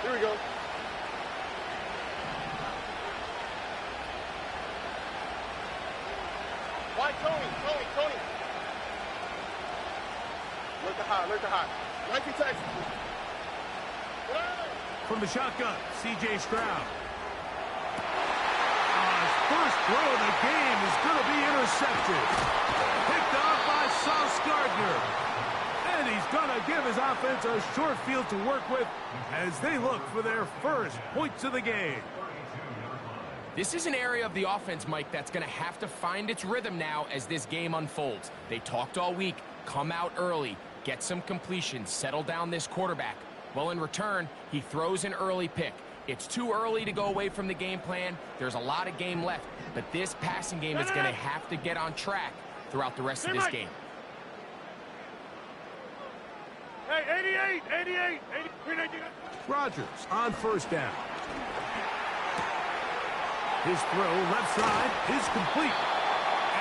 Here we go. Why, Tony. Look to high. Right to Texas. From the shotgun, C.J. Stroud. His first throw of the game is going to be intercepted. Picked off by Sauce Gardner. And he's going to give his offense a short field to work with as they look for their first points of the game. This is an area of the offense, Mike, that's going to have to find its rhythm now as this game unfolds. They talked all week, come out early, get some completions, settle down this quarterback. Well, in return, he throws an early pick. It's too early to go away from the game plan. There's a lot of game left, but this passing game is going to have to get on track throughout the rest of this game. Hey, 88. Rodgers on first down. His throw left side is complete.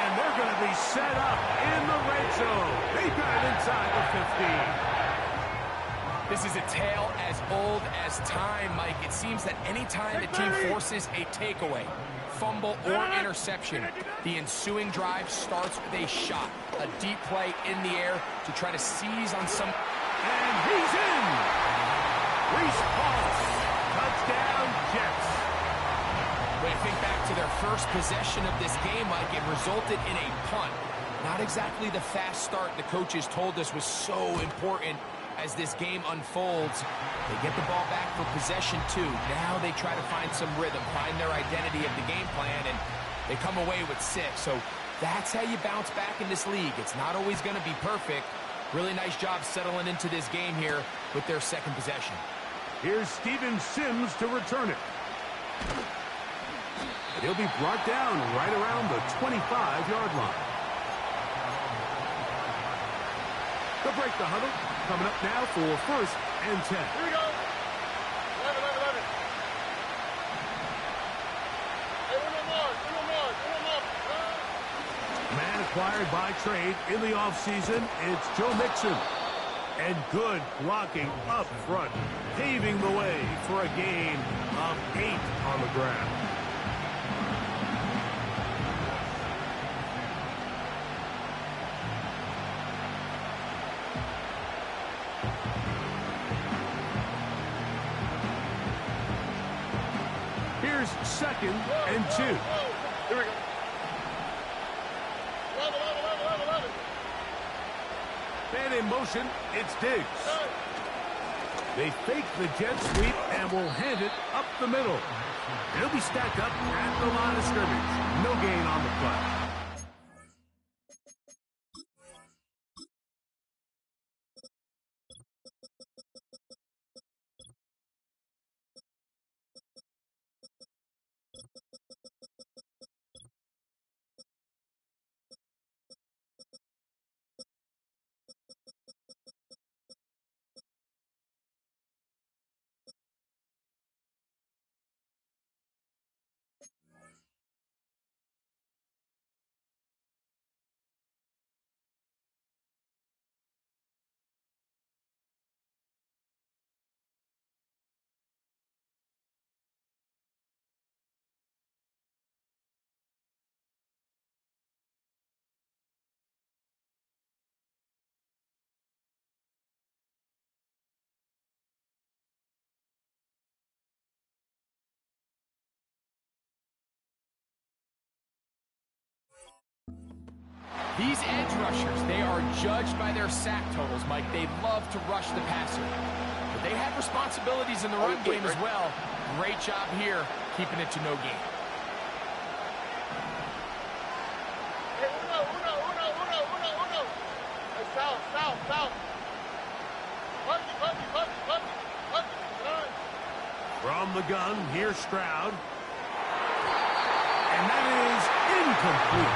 And they're going to be set up in the red zone. They got it inside the 15. This is a tale as old as time, Mike. It seems that any time the team forces a takeaway, fumble, or interception, the ensuing drive starts with a shot, a deep play in the air to try to seize on some... And he's in! Reese Hall, touchdown Jets. When I think back to their first possession of this game, Mike, it resulted in a punt. Not exactly the fast start the coaches told us was so important as this game unfolds. They get the ball back for possession 2. Now they try to find some rhythm, find their identity of the game plan, and they come away with 6. So that's how you bounce back in this league. It's not always going to be perfect. Really nice job settling into this game here with their second possession. Here's Steven Sims to return it. And he'll be brought down right around the 25-yard line. They'll break the huddle. Coming up now for first and 10. Here we go. 11. Hey, one more. Man acquired by trade in the offseason, it's Joe Mixon. And good blocking up front, paving the way for a gain of 8 on the ground. Here's second and 2. Here we go. 11. Man in motion, it's Diggs. They fake the jet sweep and will hand it up the middle. It'll be stacked up at the line of scrimmage. No gain on the play. These edge rushers, they are judged by their sack totals, Mike. They love to rush the passer. But they have responsibilities in the run game as well. Great job here, keeping it to no gain. Hey, uno. Hey, south. Huggy. From the gun, here's Stroud. And that is incomplete.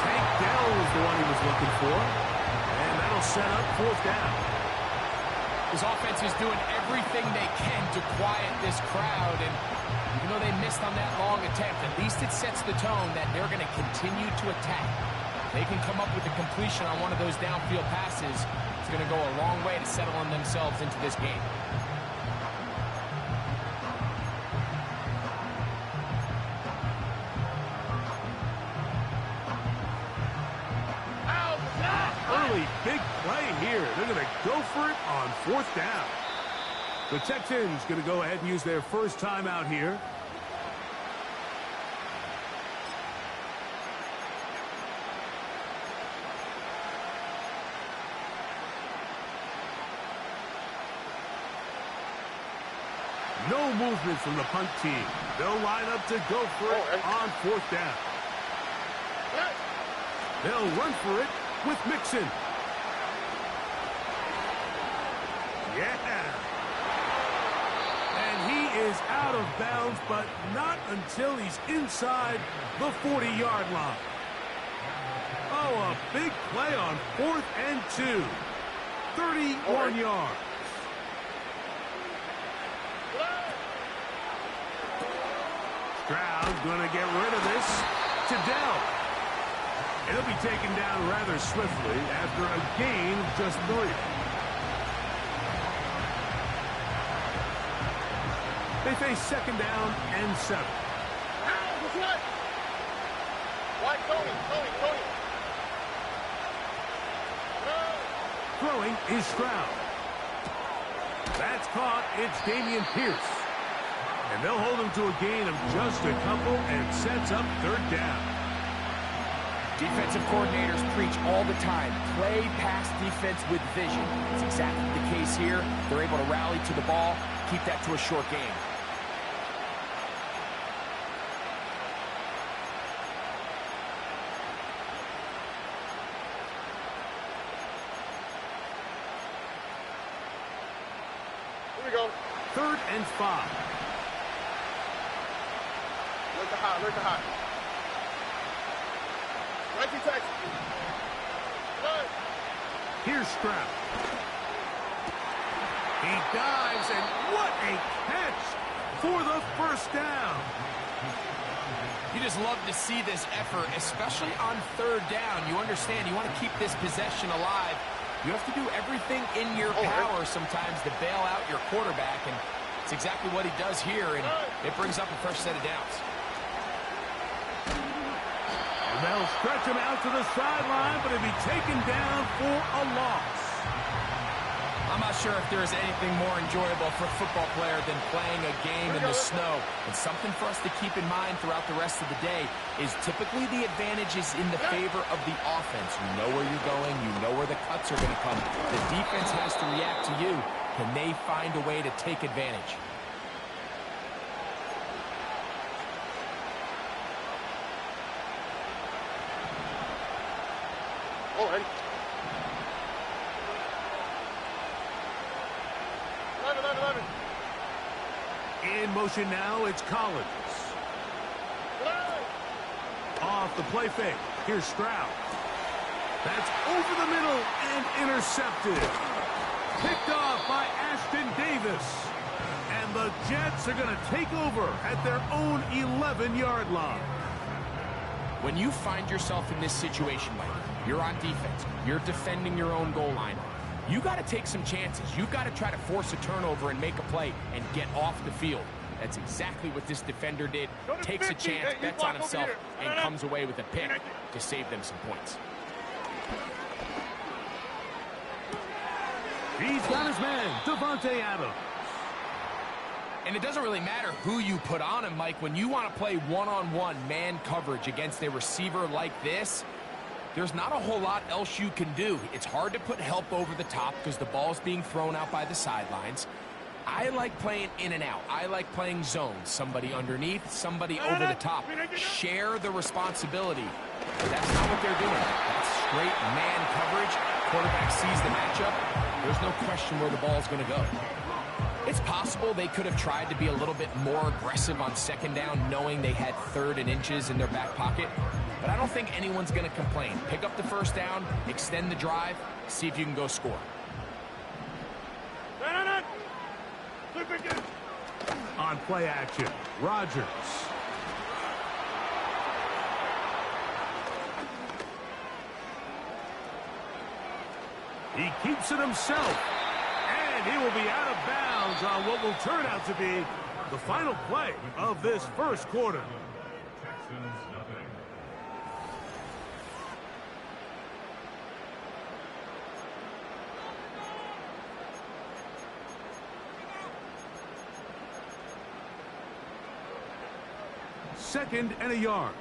Tank Dell was the one he was looking for. And that'll set up fourth down. This offense is doing everything they can to quiet this crowd. And even though they missed on that long attempt, at least it sets the tone that they're going to continue to attack. If they can come up with a completion on one of those downfield passes, it's going to go a long way to settling themselves into this game. fourth down. The Texans going to go ahead and use their first timeout here. No movement from the punt team. They'll line up to go for it on fourth down. They'll run for it with Mixon. Yeah. And he is out of bounds, but not until he's inside the 40-yard line. Oh, a big play on 4th and 2. 31 yards. Stroud going to get rid of this to Dell. It'll be taken down rather swiftly after a gain of just 3. They face second down and 7. Why, Tony? Throwing is Stroud. That's caught. It's Dameon Pierce. And they'll hold him to a gain of just a couple and sets up third down. Defensive coordinators preach all the time, play pass defense with vision. It's exactly the case here. They're able to rally to the ball, keep that to a short game. Here we go. 3rd and 5. Where's the hot? Right to Texas. Here's Stroud. He dives, and what a catch for the first down. You just love to see this effort, especially on 3rd down. You understand, you want to keep this possession alive. You have to do everything in your power sometimes to bail out your quarterback, and it's exactly what he does here, and it brings up a fresh set of downs. They'll stretch him out to the sideline, but he'll be taken down for a loss. I'm not sure if there is anything more enjoyable for a football player than playing a game in the snow. And something for us to keep in mind throughout the rest of the day is typically the advantage is in the favor of the offense. You know where you're going. You know where the cuts are going to come. The defense has to react to you. Can they find a way to take advantage? Already. 11. In motion now, it's Collins. Off the play fake. Here's Stroud. That's over the middle and intercepted. Picked off by Ashton Davis. And the Jets are going to take over at their own 11-yard line. When you find yourself in this situation, Mike, you're on defense, you're defending your own goal line, you got to take some chances. You've got to try to force a turnover and make a play and get off the field. That's exactly what this defender did. Takes a chance, bets on himself, and comes away with a pick to save them some points. He's got his man, Devontae Adams. And it doesn't really matter who you put on him, Mike. When you want to play one-on-one man coverage against a receiver like this, there's not a whole lot else you can do. It's hard to put help over the top because the ball's being thrown out by the sidelines. I like playing in and out. I like playing zones. Somebody underneath, somebody over the top. Share the responsibility. But that's not what they're doing. That's straight man coverage. Quarterback sees the matchup. There's no question where the ball's going to go. It's possible they could have tried to be a little bit more aggressive on second down, knowing they had 3rd and inches in their back pocket. But I don't think anyone's going to complain. Pick up the first down, extend the drive, see if you can go score. On play action, Rodgers. He keeps it himself. And he will be out of bounds on what will turn out to be the final play of this first quarter. 2nd and a yard.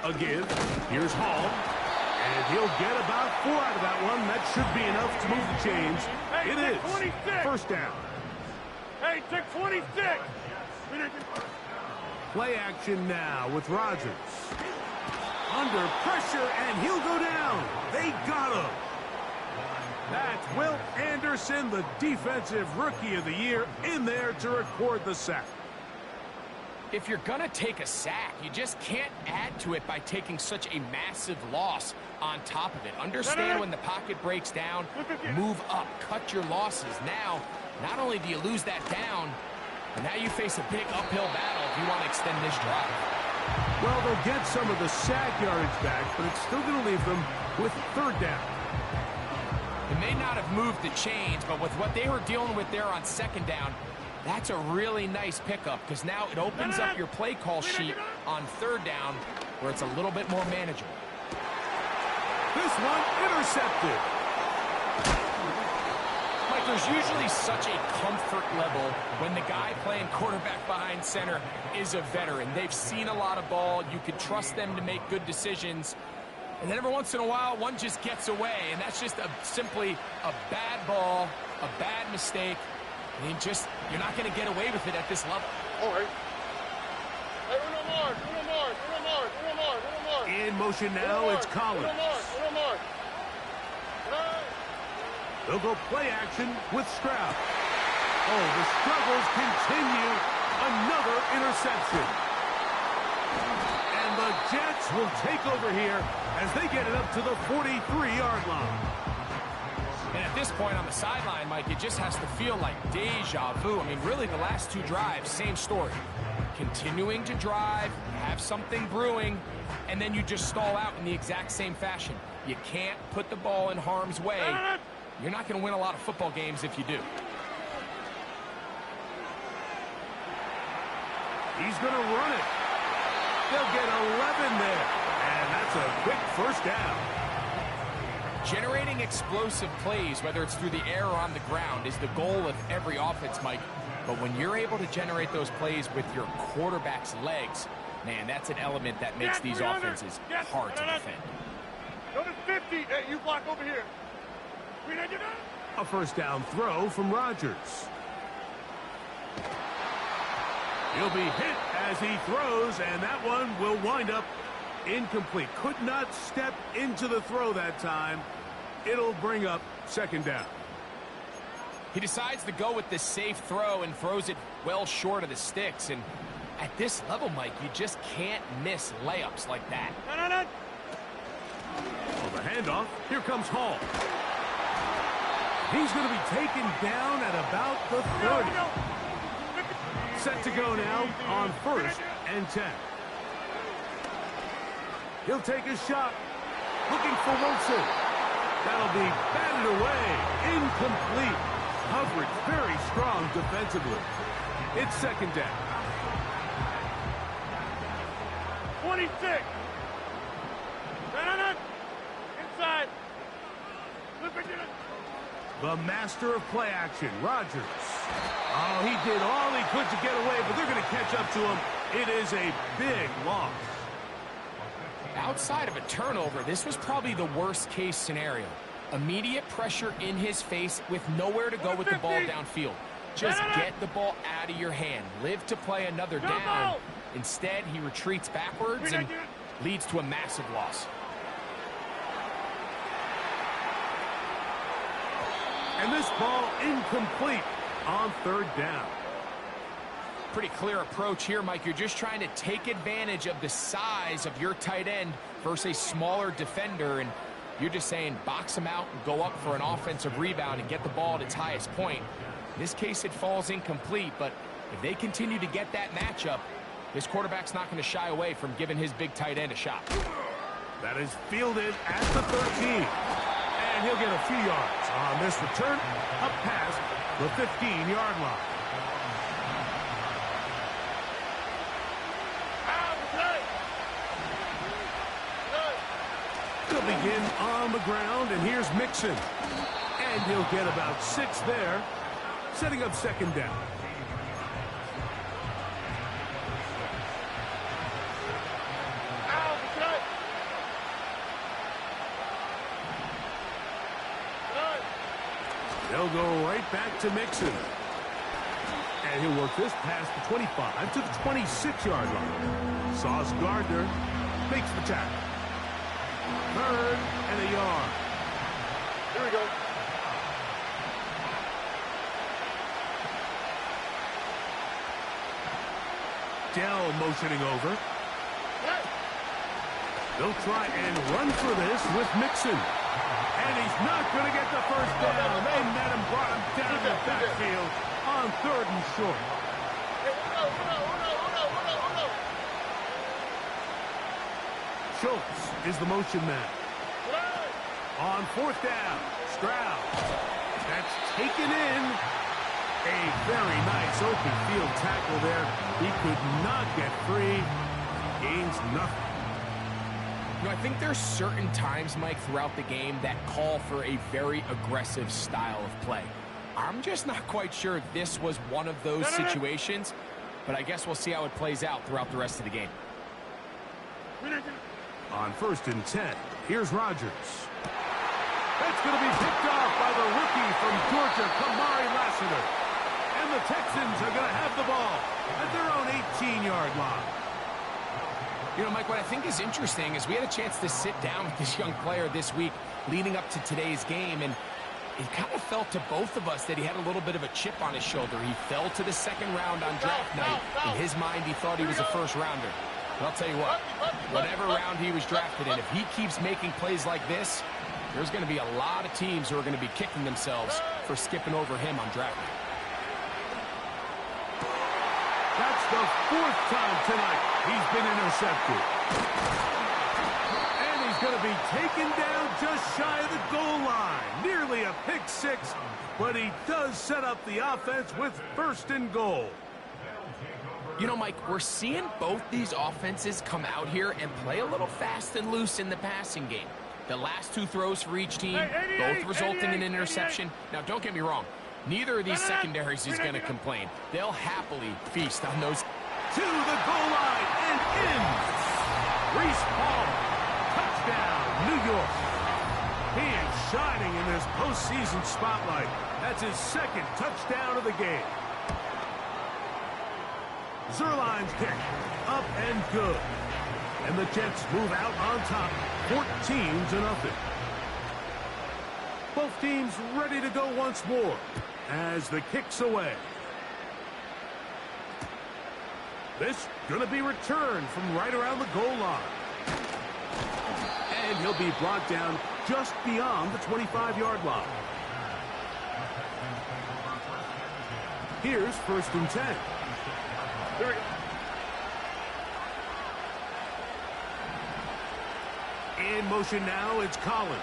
A give. Here's Hall. And he'll get about 4 out of that one. That should be enough to move the chains. It is 26. first down. Hey, take 26. Play action now with Rodgers. Under pressure, and he'll go down. They got him. That's Will Anderson, the defensive rookie of the year, in there to record the sack. If you're going to take a sack, you just can't add to it by taking such a massive loss on top of it. Understand when the pocket breaks down, move up, cut your losses. Now, not only do you lose that down, but now you face a big uphill battle if you want to extend this drive. Well, they'll get some of the sack yardage back, but it's still going to leave them with 3rd down. It may not have moved the chains, but with what they were dealing with there on 2nd down, that's a really nice pickup because now it opens up your play call sheet on 3rd down where it's a little bit more manageable. This one intercepted. Mike, there's usually such a comfort level when the guy playing quarterback behind center is a veteran. They've seen a lot of ball. You can trust them to make good decisions. And then every once in a while, one just gets away, and that's just simply a bad ball, a bad mistake. I mean, you're not going to get away with it at this level. All right. Hey, Uno more. In motion now, it's Collins. Uno more. They'll go play action with Stroud. Oh, the struggles continue. Another interception. And the Jets will take over here as they get it up to the 43-yard line. And at this point on the sideline, Mike, it just has to feel like deja vu. I mean, really, the last 2 drives, same story. Continuing to drive, have something brewing, and then you just stall out in the exact same fashion. You can't put the ball in harm's way. You're not going to win a lot of football games if you do. He's going to run it. They'll get 11 there. And that's a quick first down. Generating explosive plays, whether it's through the air or on the ground, is the goal of every offense, Mike. But when you're able to generate those plays with your quarterback's legs, man, that's an element that makes these offenses hard to defend. Go to 50. Hey, you block over here. A first down throw from Rodgers. He'll be hit as he throws, and that one will wind up incomplete. Could not step into the throw that time. It'll bring up 2nd down. He decides to go with the safe throw and throws it well short of the sticks. And at this level, Mike, you just can't miss layups like that. Well, the handoff. Here comes Hall. He's going to be taken down at about the 30. Set to go now on 1st and 10. He'll take a shot. Looking for Wilson. That'll be batted away. Incomplete. Coverage very strong defensively. It's 2nd down. 26. Inside. The master of play action, Rodgers. Oh, he did all he could to get away, but they're going to catch up to him. It is a big loss. Outside of a turnover, this was probably the worst-case scenario. Immediate pressure in his face with nowhere to go with the ball downfield. Just get the ball out of your hand. Live to play another down. Instead, he retreats backwards and leads to a massive loss. And this ball incomplete on 3rd down. Pretty clear approach here, Mike. You're just trying to take advantage of the size of your tight end versus a smaller defender, and you're just saying box him out and go up for an offensive rebound and get the ball at its highest point. In this case, it falls incomplete, but if they continue to get that matchup, this quarterback's not going to shy away from giving his big tight end a shot. That is fielded at the 13. And he'll get a few yards on this return up past the 15-yard line. He'll begin on the ground, and here's Mixon. And he'll get about 6 there, setting up 2nd down. They'll go right back to Mixon. And he'll work this past the 25 to the 26-yard line. Sauce Gardner makes the tackle. 3rd and a yard. Here we go. Dell motioning over. They'll try and run for this with Mixon. And he's not going to get the first down. They met him, brought him down the backfield on 3rd and short. Schultz is the motion man. On 4th down, Stroud. That's taken in. A very nice open field tackle there. He could not get free. Gains nothing. You know, I think there's certain times, Mike, throughout the game that call for a very aggressive style of play. I'm just not quite sure if this was one of those situations, but I guess we'll see how it plays out throughout the rest of the game. On 1st and 10, here's Rodgers. That's going to be picked off by the rookie from Georgia, Kamari Lassiter. And the Texans are going to have the ball at their own 18-yard line. You know, Mike, what I think is interesting is we had a chance to sit down with this young player this week leading up to today's game, and it kind of felt to both of us that he had a little bit of a chip on his shoulder. He fell to the 2nd round on draft night. In his mind, he thought he was a first-rounder. But I'll tell you what, whatever round he was drafted in, if he keeps making plays like this, there's going to be a lot of teams who are going to be kicking themselves for skipping over him on draft night. That's the 4th time tonight he's been intercepted. And he's going to be taken down just shy of the goal line. Nearly a pick 6, but he does set up the offense with 1st and goal. You know, Mike, we're seeing both these offenses come out here and play a little fast and loose in the passing game. The last 2 throws for each team, both resulting in an interception. Now, don't get me wrong. Neither of these secondaries is going to complain. They'll happily feast on those. To the goal line and in. Reese Hall. Touchdown, New York. He is shining in this postseason spotlight. That's his 2nd touchdown of the game. Zerline's kick. Up and good. And the Jets move out on top. 14-0. Both teams ready to go once more as the kick's away. This going to be returned from right around the goal line. And he'll be brought down just beyond the 25-yard line. Here's 1st and 10. Here we go. In motion now, it's Collins.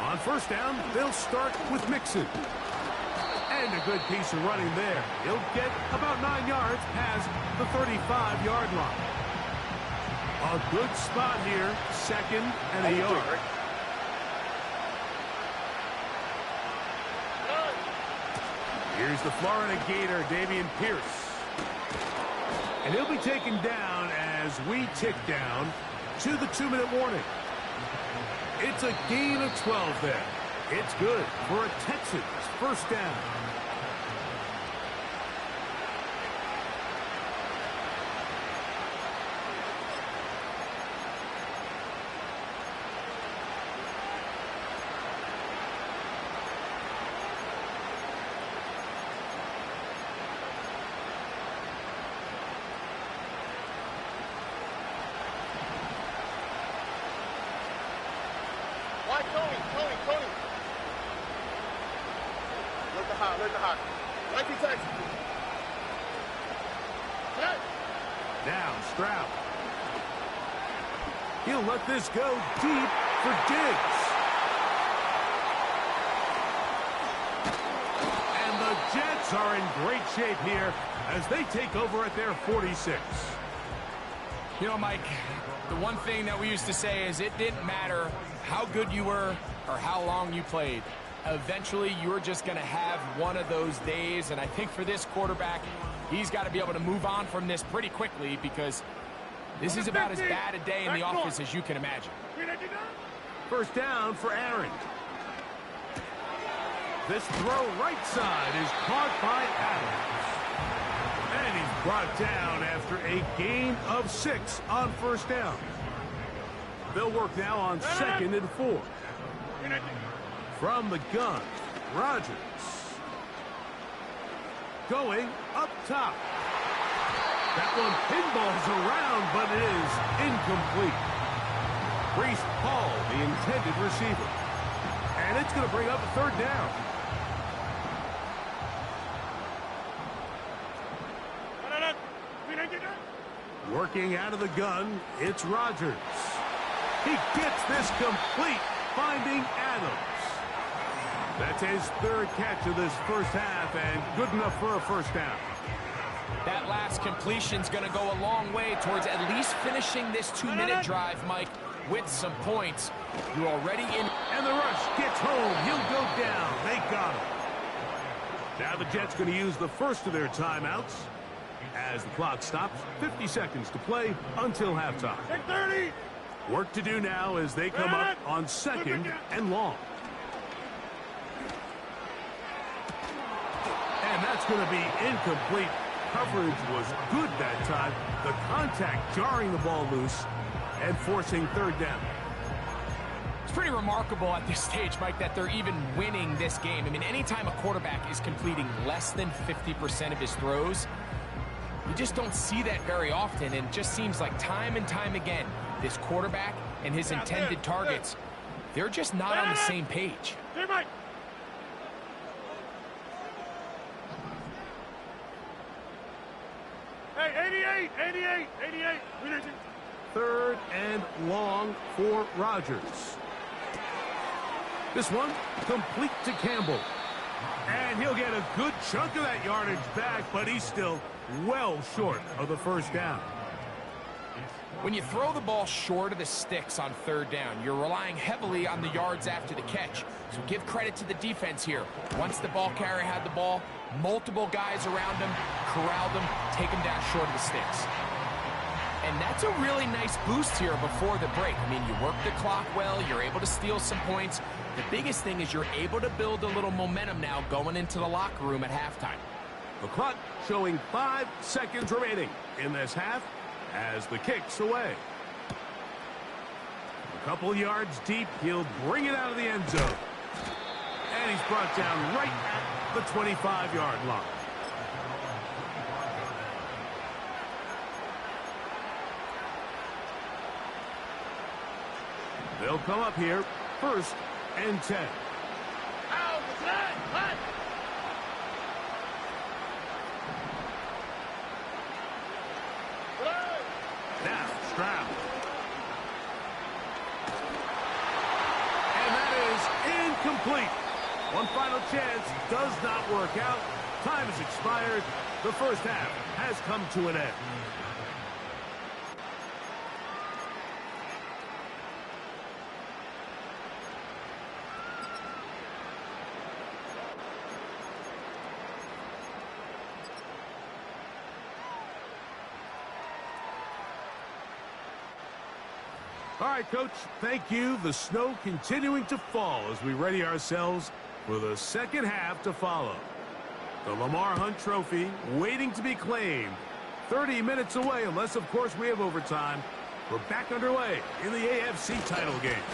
On 1st down, they'll start with Mixon. And a good piece of running there. He'll get about 9 yards past the 35-yard line. A good spot here, 2nd and a yard. Here's the Florida Gator, Dameon Pierce. And he'll be taken down as we tick down to the 2-minute warning. It's a gain of 12 there. It's good for a Texans 1st down. Why Tony? Let the hot. Like he takes. Now Stroud. He'll let this go deep for Diggs. And the Jets are in great shape here as they take over at their 46. You know, Mike, the one thing that we used to say is it didn't matter how good you were or how long you played. Eventually, you're just going to have one of those days, and I think for this quarterback, he's got to be able to move on from this pretty quickly because this is about as bad a day in the office as you can imagine. First down for Aaron. This throw right side is caught by Adams. And he's brought down after a gain of 6 on first down. They'll work now on 2nd and 4. From the gun, Rodgers. Going up top. That one pinballs around, but it is incomplete. Breece Hall, the intended receiver. And it's going to bring up a 3rd down. Working out of the gun, it's Rodgers. He gets this complete, finding Adams. That's his 3rd catch of this first half, and good enough for a first down. That last completion's going to go a long way towards at least finishing this 2-minute drive, Mike, with some points. You're already in. And the rush gets home. He'll go down. They got him. Now the Jets going to use the first of their timeouts. As the clock stops, 50 seconds to play until halftime. 30. Work to do now as they come up on 2nd and long. And that's going to be incomplete. Coverage was good that time. The contact jarring the ball loose and forcing 3rd down. It's pretty remarkable at this stage, Mike, that they're even winning this game. I mean, anytime a quarterback is completing less than 50% of his throws, you just don't see that very often, and it just seems like time and time again, this quarterback and his intended targets, they're just not on the same page. Hey, 88. 3rd and long for Rodgers. This one complete to Campbell. And he'll get a good chunk of that yardage back, but he's still well short of the first down. When you throw the ball short of the sticks on 3rd down, you're relying heavily on the yards after the catch. So give credit to the defense here. Once the ball carrier had the ball, multiple guys around him, corralled him, take him down short of the sticks. And that's a really nice boost here before the break. I mean, you work the clock well, you're able to steal some points. The biggest thing is you're able to build a little momentum now going into the locker room at halftime. The clock showing 5 seconds remaining in this half as the kick's away. A couple yards deep, he'll bring it out of the end zone. And he's brought down right at the 25-yard line. They'll come up here, 1st and 10. Now, Stroud. And that is incomplete. One final chance does not work out. Time has expired. The first half has come to an end. All right, Coach, thank you. The snow continuing to fall as we ready ourselves for the second half to follow. The Lamar Hunt Trophy waiting to be claimed. 30 minutes away, unless, of course, we have overtime. We're back underway in the AFC title game.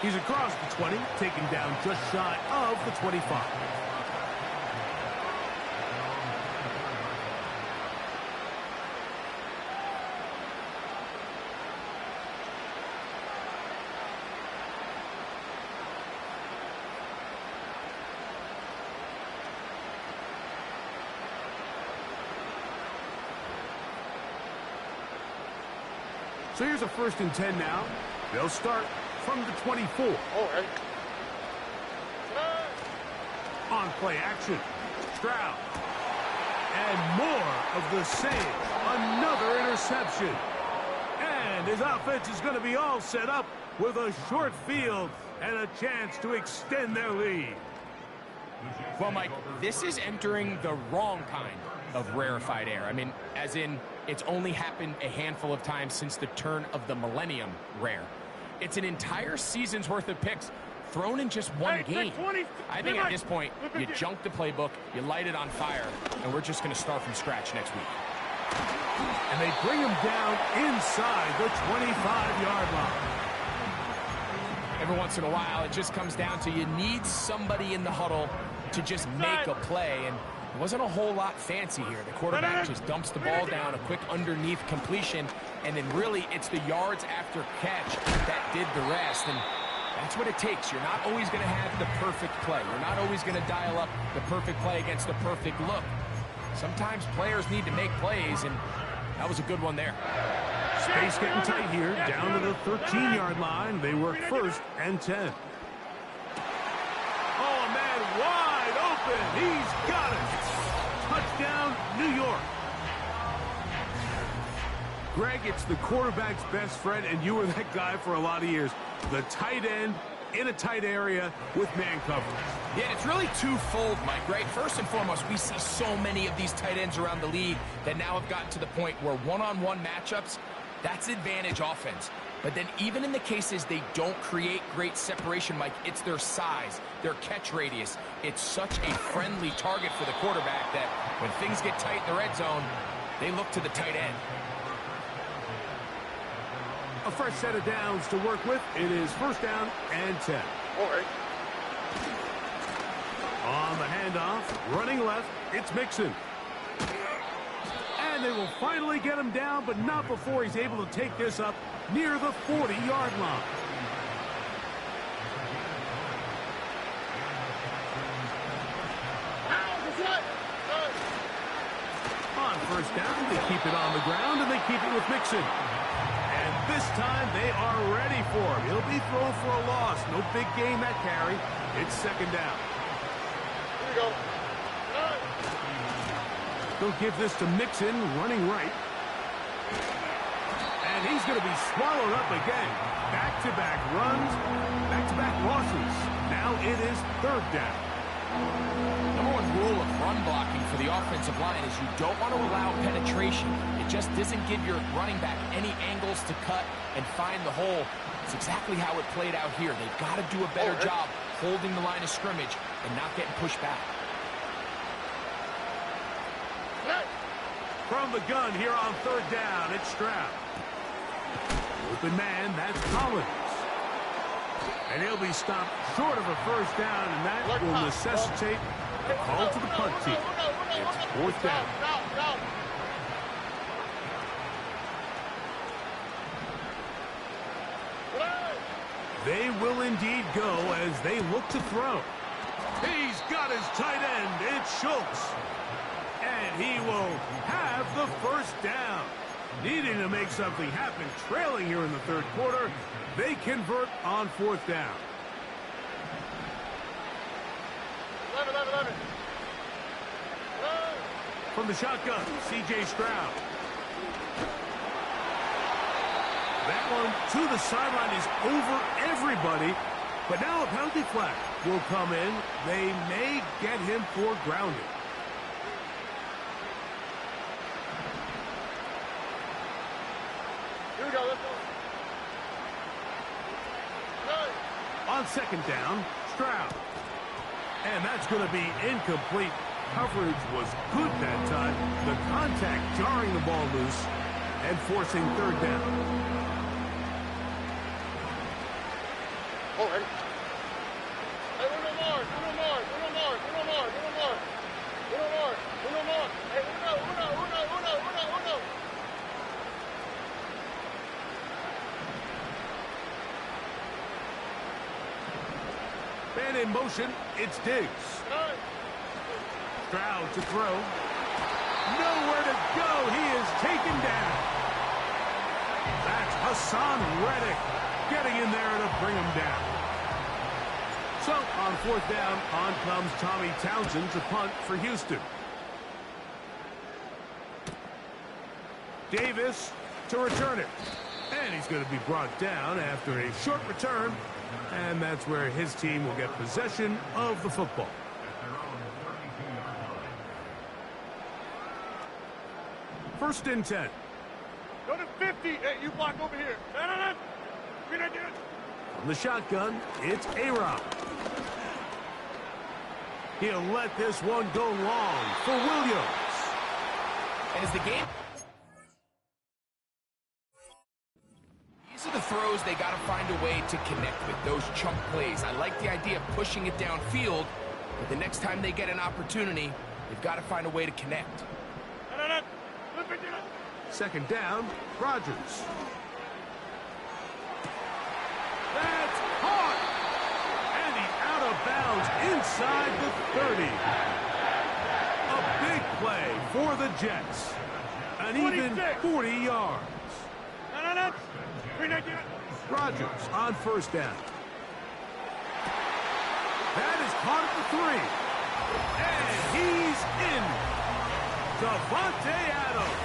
He's across the 20, taken down just shy of the 25. So here's a 1st and 10 now. They'll start from the 24. On play action, Stroud. And more of the same. Another interception. And his offense is going to be all set up with a short field and a chance to extend their lead. Well, Mike, this is entering the wrong kind of rarefied air. I mean, as in, it's only happened a handful of times since the turn of the millennium rare. It's an entire season's worth of picks thrown in just one game. I think at this point, you junk the playbook, you light it on fire, and we're just going to start from scratch next week. And they bring him down inside the 25-yard line. Every once in a while, it just comes down to you need somebody in the huddle to just make a play, and it wasn't a whole lot fancy here. The quarterback just dumps the ball down, a quick underneath completion, and then really it's the yards after catch that did the rest. And that's what it takes. You're not always going to have the perfect play. You're not always going to dial up the perfect play against the perfect look. Sometimes players need to make plays, and that was a good one there. Space getting tight here, down to the 13-yard line. They work 1st and 10. Oh, man, wide open. He's got it. Touchdown, New York. Greg, it's the quarterback's best friend, and you were that guy for a lot of years. The tight end in a tight area with man coverage. Yeah, it's really twofold, Mike, right? First and foremost, we see so many of these tight ends around the league that now have gotten to the point where one-on-one matchups, that's advantage offense. But then even in the cases they don't create great separation, Mike, it's their size, their catch radius. It's such a friendly target for the quarterback that when things get tight in the red zone, they look to the tight end. A fresh set of downs to work with. It is 1st down and 10. All right. On the handoff, running left, it's Mixon. And they will finally get him down, but not before he's able to take this up near the 40-yard line. On 1st down, they keep it on the ground, and they keep it with Mixon. And this time, they are ready for him. He'll be thrown for a loss. No big gain that carry. It's 2nd down. Here we go. They'll give this to Mixon, running right. And he's going to be swallowed up again. Back-to-back runs, back-to-back losses. Now it is 3rd down. Number one rule of run blocking for the offensive line is you don't want to allow penetration. It just doesn't give your running back any angles to cut and find the hole. It's exactly how it played out here. They've got to do a better job holding the line of scrimmage and not getting pushed back. From the gun here on 3rd down, it's Stroud. Open man, that's Collins. And he'll be stopped short of a 1st down, and that will necessitate a call to the punt team. It's 4th down. They will indeed go as they look to throw. He's got his tight end. It's Schultz. And he will have the 1st down. Needing to make something happen, trailing here in the 3rd quarter. They convert on 4th down. 11. From the shotgun, C.J. Stroud. That one to the sideline is over everybody. But now a penalty flag will come in. They may get him for grounding. Here we go. Let's go. On 2nd down, Stroud. And that's going to be incomplete. Coverage was good that time. The contact jarring the ball loose and forcing 3rd down. All right. Hey, uno more. Hey, uno. Man in motion, it's Diggs. Stroud to throw. Nowhere to go. He is taken down. That's Hassan Reddick getting in there to bring him down. So on 4th down, on comes Tommy Townsend to punt for Houston. Davis to return it. And he's going to be brought down after a short return. And that's where his team will get possession of the football. First and 10. Go to 50. Hey, you block over here. No. We're not doing it. In the shotgun, it's A-Rod. He'll let this one go long for Williams. As the game... These are the throws they got to find a way to connect with, those chunk plays. I like the idea of pushing it downfield, but the next time they get an opportunity, they've got to find a way to connect. Second down, Rodgers. That's caught! And he's out of bounds inside the 30. A big play for the Jets. An even 40 yards. Rodgers on first down. That is caught at the 3. And he's in. Davante Adams.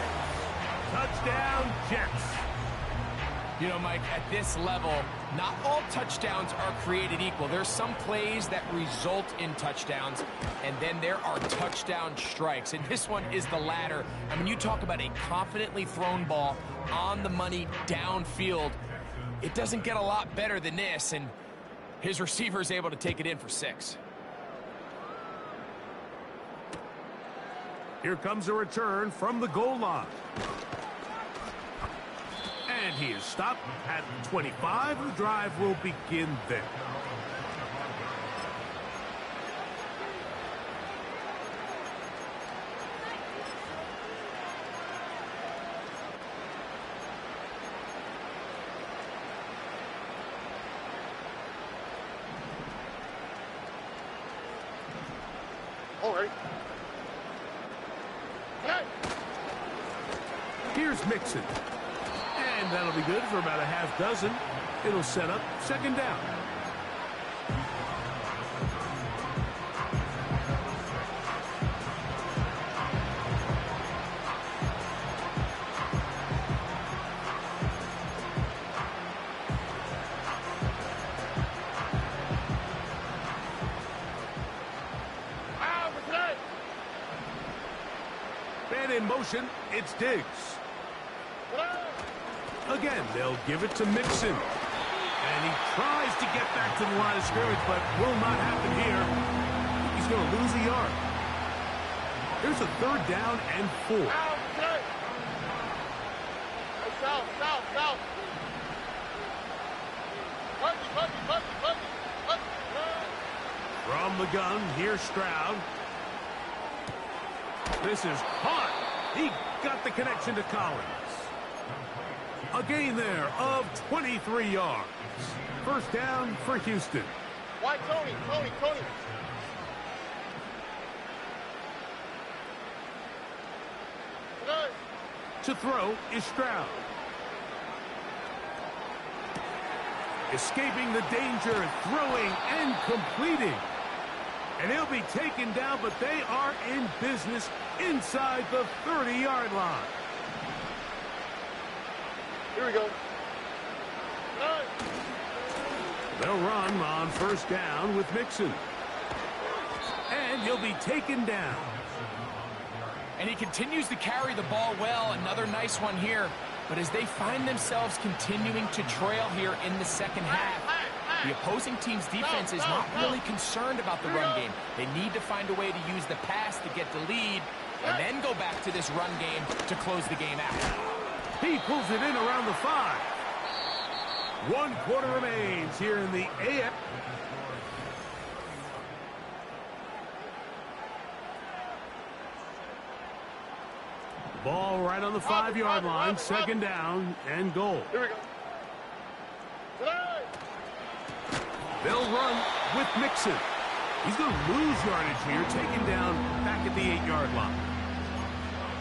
Touchdown, Jets. You know, Mike, at this level, not all touchdowns are created equal. There's some plays that result in touchdowns, and then there are touchdown strikes. And this one is the latter. I mean, you talk about a confidently thrown ball on the money downfield. It doesn't get a lot better than this, and his receiver is able to take it in for 6. Here comes a return from the goal line. And he is stopped at 25. The drive will begin there. All right. Here's Mixon. And that'll be good for about a half dozen. It'll set up second down. And in motion, it's Diggs. Again, they'll give it to Mixon. And he tries to get back to the line of scrimmage, but will not happen here. He's going to lose a yard. There's a third down and 4. South. From the gun, here's Stroud. This is caught. He got the connection to Collins. A gain there of 23 yards. First down for Houston. Why, Tony? To throw is Stroud. Escaping the danger, throwing and completing. And he'll be taken down, but they are in business inside the 30-yard line. Here we go. They'll run on first down with Mixon. And he'll be taken down. And he continues to carry the ball well. Another nice one here. But as they find themselves continuing to trail here in the second half, the opposing team's defense is not really concerned about the run game. They need to find a way to use the pass to get the lead and then go back to this run game to close the game out. He pulls it in around the 5. 1 quarter remains here in the AF. Ball right on the 5-yard line, second down and goal. Here we go. They'll run with Mixon. He's going to lose yardage here, taken down back at the 8-yard line.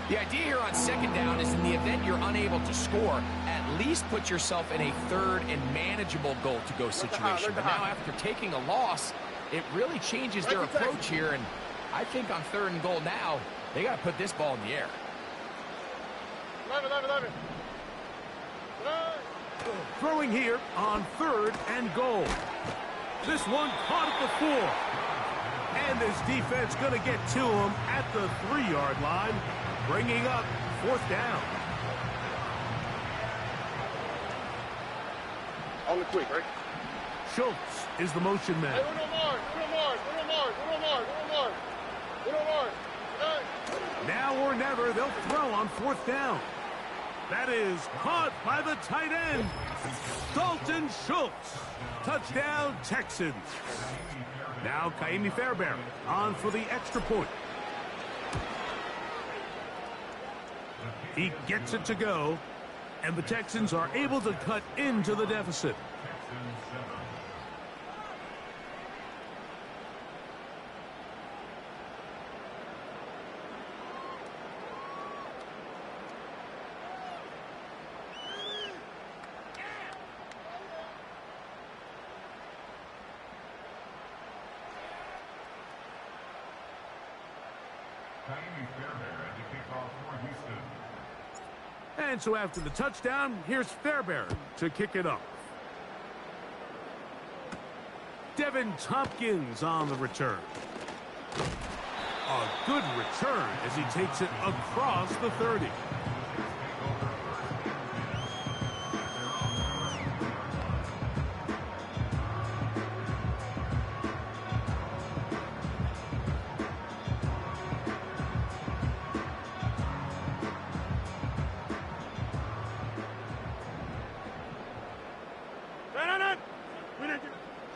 The idea here on second down is in the event you're unable to score, at least put yourself in a third and manageable goal-to-go situation. But now after taking a loss, it really changes their approach here. And I think on third and goal now, they got to put this ball in the air. 11. Throwing here on third and goal. This one caught at the 4. And this defense going to get to him at the 3-yard line, bringing up fourth down. On the quick, right? Schultz is the motion man. Hey, little more. Now or never, they'll throw on 4th down. That is caught by the tight end, Dalton Schultz. Touchdown, Texans. Now Kaimi Fairbairn on for the extra point. He gets it to go, and the Texans are able to cut into the deficit. And so after the touchdown, here's Fairbairn to kick it off. Devin Tompkins on the return. A good return as he takes it across the 30.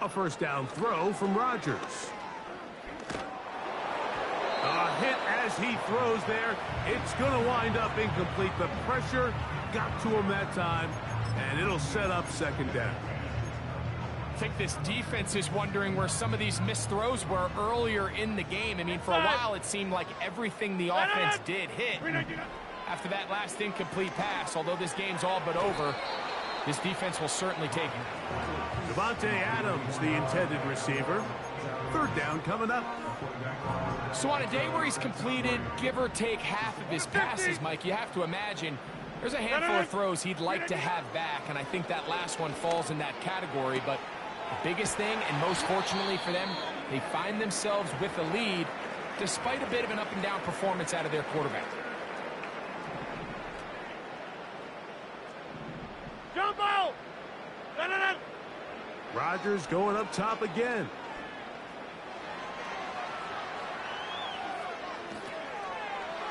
A first down throw from Rodgers. A hit as he throws there. It's going to wind up incomplete. The pressure got to him that time, and it'll set up 2nd down. I think this defense is wondering where some of these missed throws were earlier in the game. I mean, for a while, it seemed like everything the offense did hit. After that last incomplete pass, although this game's all but over, this defense will certainly take it. Davante Adams, the intended receiver. 3rd down coming up. So on a day where he's completed, give or take half of his passes, Mike, you have to imagine there's a handful of throws he'd like to have back, and I think that last one falls in that category. But the biggest thing, and most fortunately for them, they find themselves with a lead despite a bit of an up-and-down performance out of their quarterback. Jump out! Rodgers going up top again.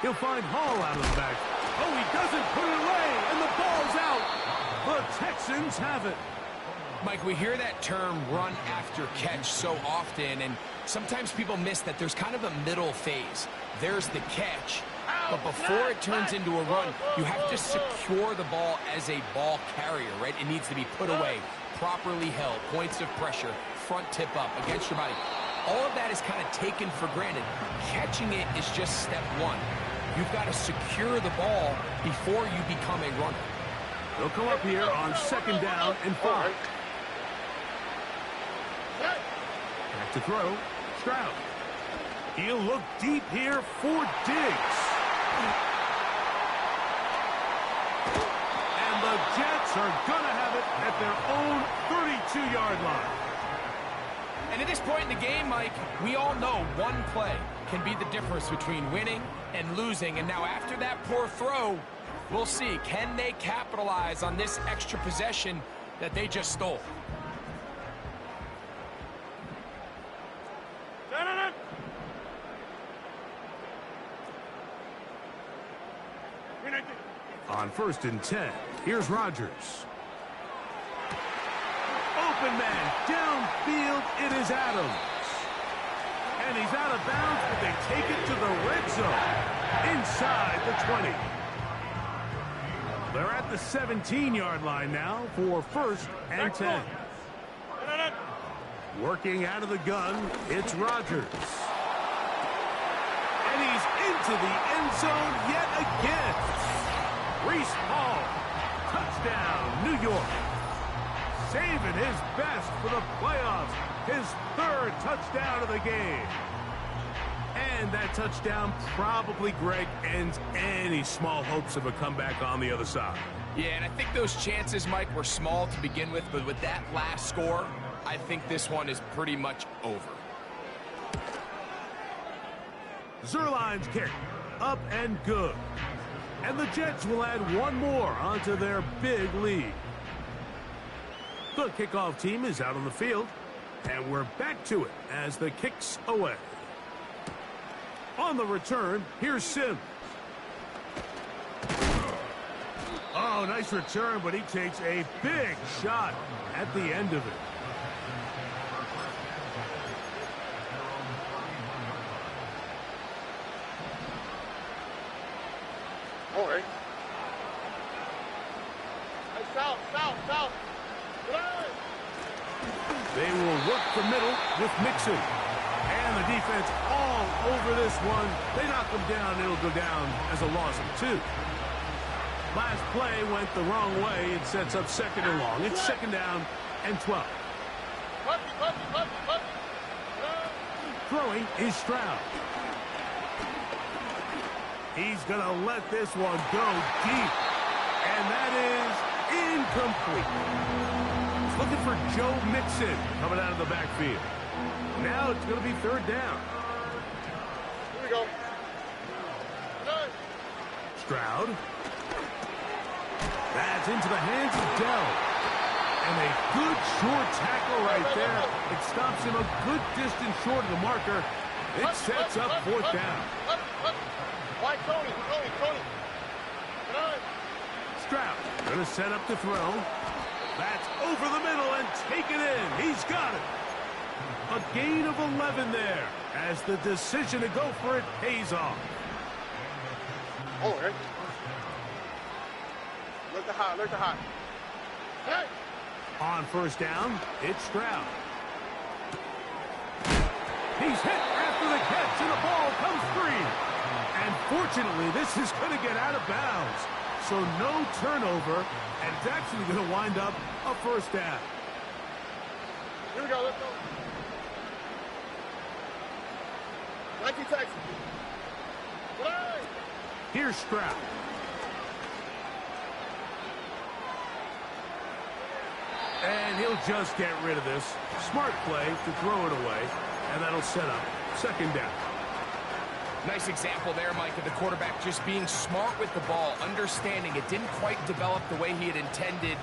He'll find Hall out of the back. Oh, he doesn't put it away, and the ball's out. The Texans have it. Mike, we hear that term run after catch so often, and sometimes people miss that there's kind of a middle phase. There's the catch, but before it turns into a run, you have to secure the ball as a ball carrier, right? It needs to be put away, properly held, points of pressure, front tip up against your body. All of that is kind of taken for granted. Catching it is just step one. You've got to secure the ball before you become a runner. They'll come up here on 2nd down and 5. Back to throw. Stroud. He'll look deep here for Diggs. And the Jets are going to have it at their own 32-yard line. And at this point in the game, Mike, we all know one play can be the difference between winning and losing. And now after that poor throw, we'll see, can they capitalize on this extra possession that they just stole? On 1st and 10, here's Rodgers. Open man, downfield, it is Adams. And he's out of bounds, but they take it to the red zone, inside the 20. They're at the 17-yard line now for 1st and 10. Working out of the gun, it's Rodgers. And he's into the end zone yet again. Breece Hall, touchdown, New York. Saving his best for the playoffs, his 3rd touchdown of the game. And that touchdown probably, Greg, ends any small hopes of a comeback on the other side. Yeah, and I think those chances, Mike, were small to begin with, but with that last score, I think this one is pretty much over. Zuerlein's kick, up and good. And the Jets will add one more onto their big lead. The kickoff team is out on the field, and we're back to it as the kick's away. On the return, here's Sims. Oh, nice return, but he takes a big shot at the end of it. All right. Hey, south. They will work the middle with Mixon. And the defense all over this one. They knock him down. It'll go down as a loss of 2. Last play went the wrong way. It sets up 2nd and long. It's 2nd down and 12. Throwing is Stroud. He's going to let this one go deep. And that is incomplete. He's looking for Joe Mixon coming out of the backfield. Now it's going to be 3rd down. Here we go. Stroud. That's into the hands of Dell. And a good short tackle right there. It stops him a good distance short of the marker. It sets up 4th down. Why, Tony? Stroud going to set up the throw. That's over the middle and taken in. He's got it. A gain of 11 there as the decision to go for it pays off. All right. Look the hot. Hey! On 1st down, it's Stroud. He's hit after the catch, and the ball comes free. And fortunately, this is going to get out of bounds. So no turnover, and it's actually going to wind up a 1st down. Here we go, let's go. Nike Texas. Here's Stroud. And he'll just get rid of this. Smart play to throw it away, and that'll set up 2nd down. Nice example there, Mike, of the quarterback just being smart with the ball, understanding it didn't quite develop the way he had intended.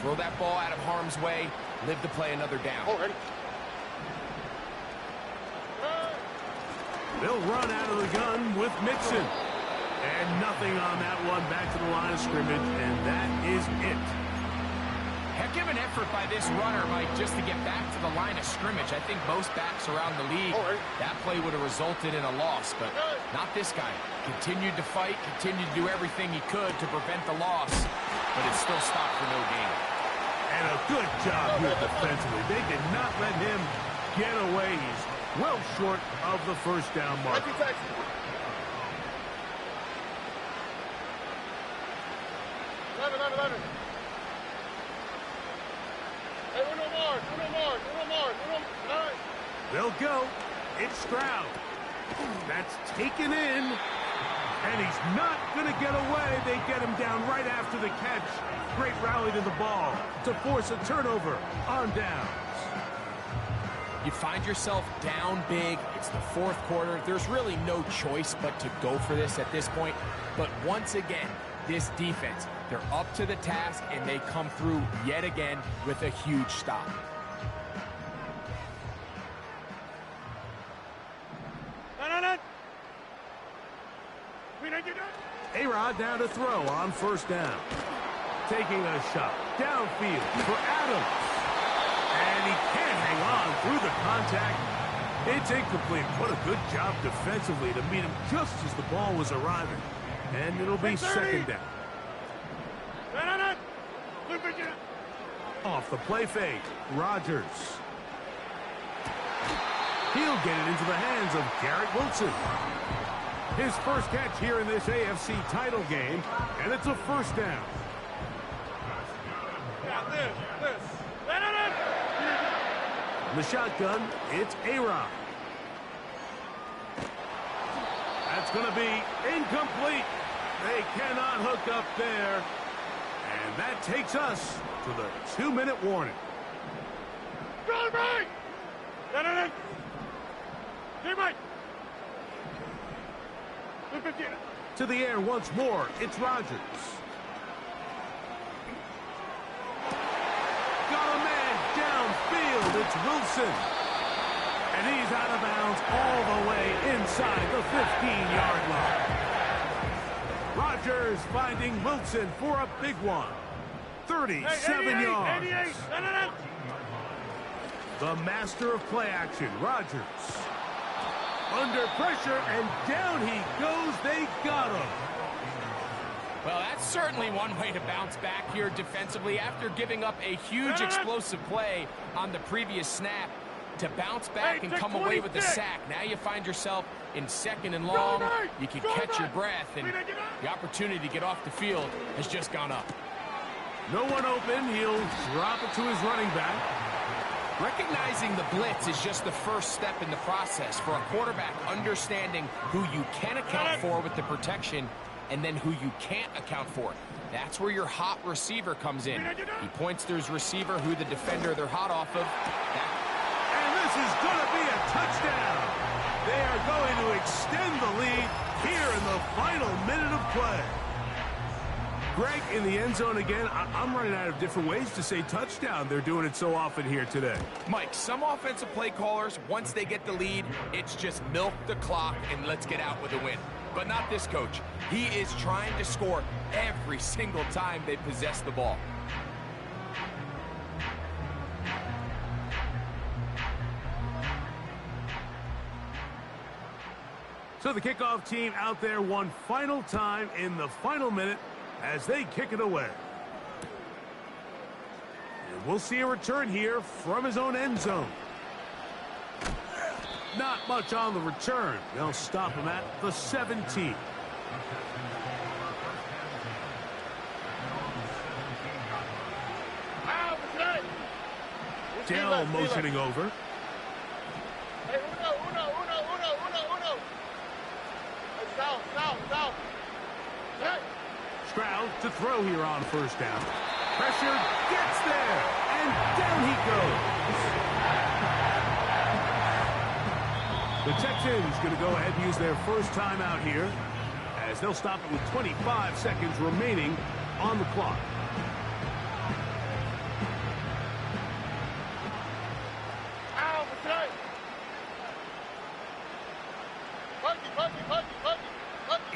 Throw that ball out of harm's way, live to play another down. Already. They'll run out of the gun with Mixon. And nothing on that one, back to the line of scrimmage, and that is it. Heck of an effort by this runner, Mike, just to get back to the line of scrimmage. I think most backs around the league, that play would have resulted in a loss, but not this guy. Continued to fight, continued to do everything he could to prevent the loss, but it still stopped for no gain. And a good job here defensively. They did not let him get away. He's well short of the 1st down mark. 11. Hey, uno more. They'll go. It's Stroud. That's taken in. And he's not going to get away. They get him down right after the catch. Great rally to the ball to force a turnover on downs. You find yourself down big. It's the 4th quarter. There's really no choice but to go for this at this point. But once again, this defense, they're up to the task, and they come through yet again with a huge stop. A-Rod down to throw on 1st down. Taking a shot downfield for Adams. And he can't hang on through the contact. It's incomplete. What a good job defensively to meet him just as the ball was arriving. And it'll be 2nd down. Off the play fake, Rodgers. He'll get it into the hands of Garrett Wilson. His first catch here in this AFC title game, and it's a 1st down. The shotgun, it's A-Rod. That's going to be incomplete. They cannot hook up there. And that takes us to the 2-minute warning. To the air once more, it's Rodgers. Got a man. Wilson. And he's out of bounds all the way inside the 15-yard line. Rodgers finding Wilson for a big one. 37 yards. The master of play action, Rodgers. Under pressure, and down he goes. They got him. Well, that's certainly one way to bounce back here defensively after giving up a huge explosive play on the previous snap. To bounce back and come away with the sack. Now you find yourself in 2nd and long. You can catch your breath, and the opportunity to get off the field has just gone up. No one open. He'll drop it to his running back. Recognizing the blitz is just the first step in the process for a quarterback, understanding who you can account for with the protection and then who you can't account for. That's where your hot receiver comes in. He points to his receiver, who the defender they're hot off of. And this is going to be a touchdown. They are going to extend the lead here in the final minute of play. Greg, in the end zone again. I'm running out of different ways to say touchdown. They're doing it so often here today. Mike, some offensive play callers, once they get the lead, it's just milk the clock and let's get out with a win. But not this coach. He is trying to score every single time they possess the ball. So the kickoff team out there one final time in the final minute as they kick it away. And we'll see a return here from his own end zone. Not much on the return. They'll stop him at the 17. Dell motioning over. Stroud to throw here on first down. Pressure gets there, and down he goes. The Texans going to go ahead and use their first timeout here, as they'll stop it with 25 seconds remaining on the clock.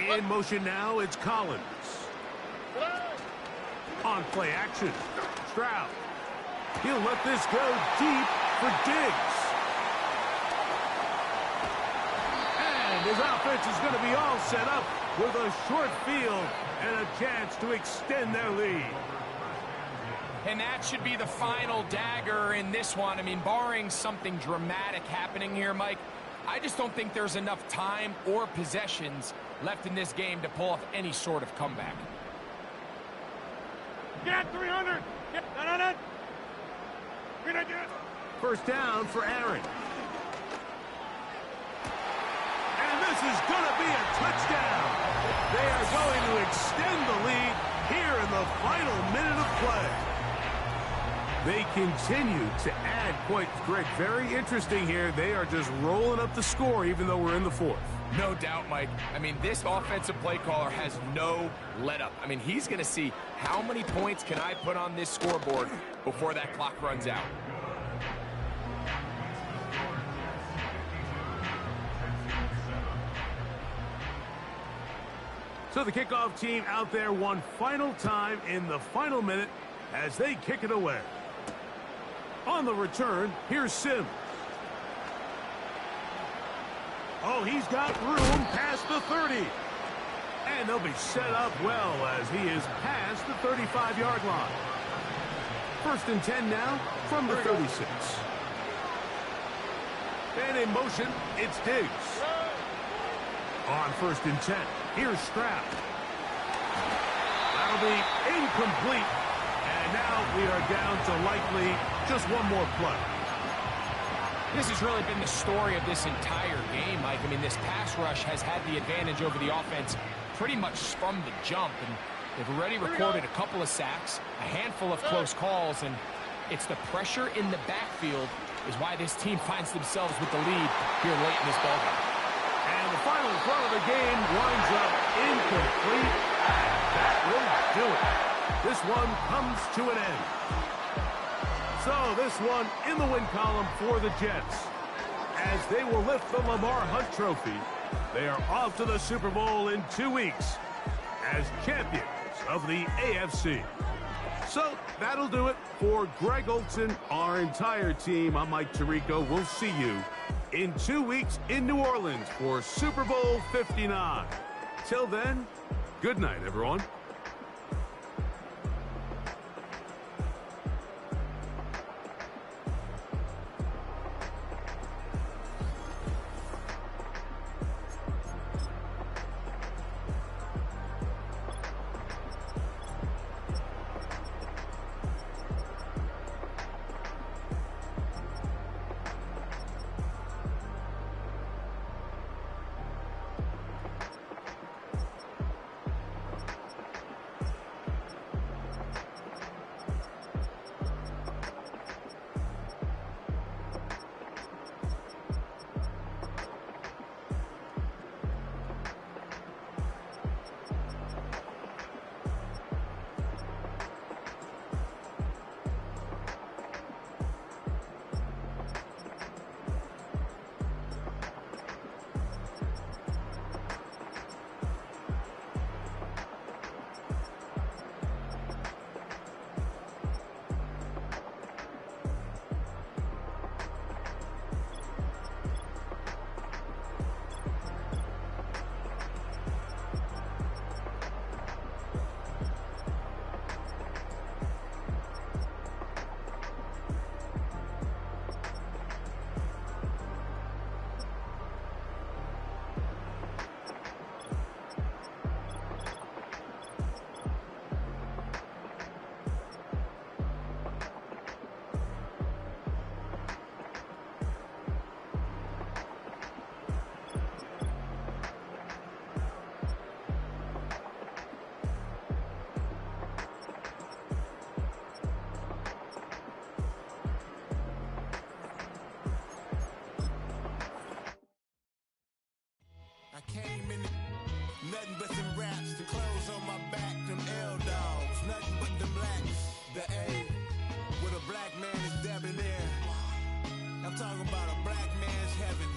In motion now, it's Collins. On play action, Stroud. He'll let this go deep for Diggs. And his offense is going to be all set up with a short field and a chance to extend their lead. And that should be the final dagger in this one. I mean, barring something dramatic happening here, Mike, I just don't think there's enough time or possessions left in this game to pull off any sort of comeback. Get 300! Get 900! First down for Aaron. And this is going to be a touchdown. They are going to extend the lead here in the final minute of play. They continue to add points. Greg, very interesting here. They are just rolling up the score even though we're in the fourth. No doubt, Mike. I mean, this offensive play caller has no let-up. I mean, he's going to see how many points can I put on this scoreboard before that clock runs out. So the kickoff team out there one final time in the final minute as they kick it away. On the return, here's Sims. Oh, he's got room past the 30. And they'll be set up well as he is past the 35-yard line. First and 10 now from the 36. And in motion, it's Diggs. On first and 10, here's Stroud. That'll be incomplete. And now we are down to likely just one more play. This has really been the story of this entire game, Mike. I mean, this pass rush has had the advantage over the offense pretty much from the jump. And they've already recorded a couple of sacks, a handful of close calls, and it's the pressure in the backfield is why this team finds themselves with the lead here late in this ballgame. And the final throw of the game winds up incomplete. That will do it. This one comes to an end. So this one in the win column for the Jets. As they will lift the Lamar Hunt Trophy, they are off to the Super Bowl in 2 weeks as champions of the AFC. So that'll do it for Greg Olsen, our entire team. I'm Mike Tirico. We'll see you in 2 weeks in New Orleans for Super Bowl 59. Till then, good night, everyone. Nothing but them raps, the clothes on my back, them L-dogs. Nothing but them blacks, the A, with a black man is debonair. I'm talking about a black man's heaven.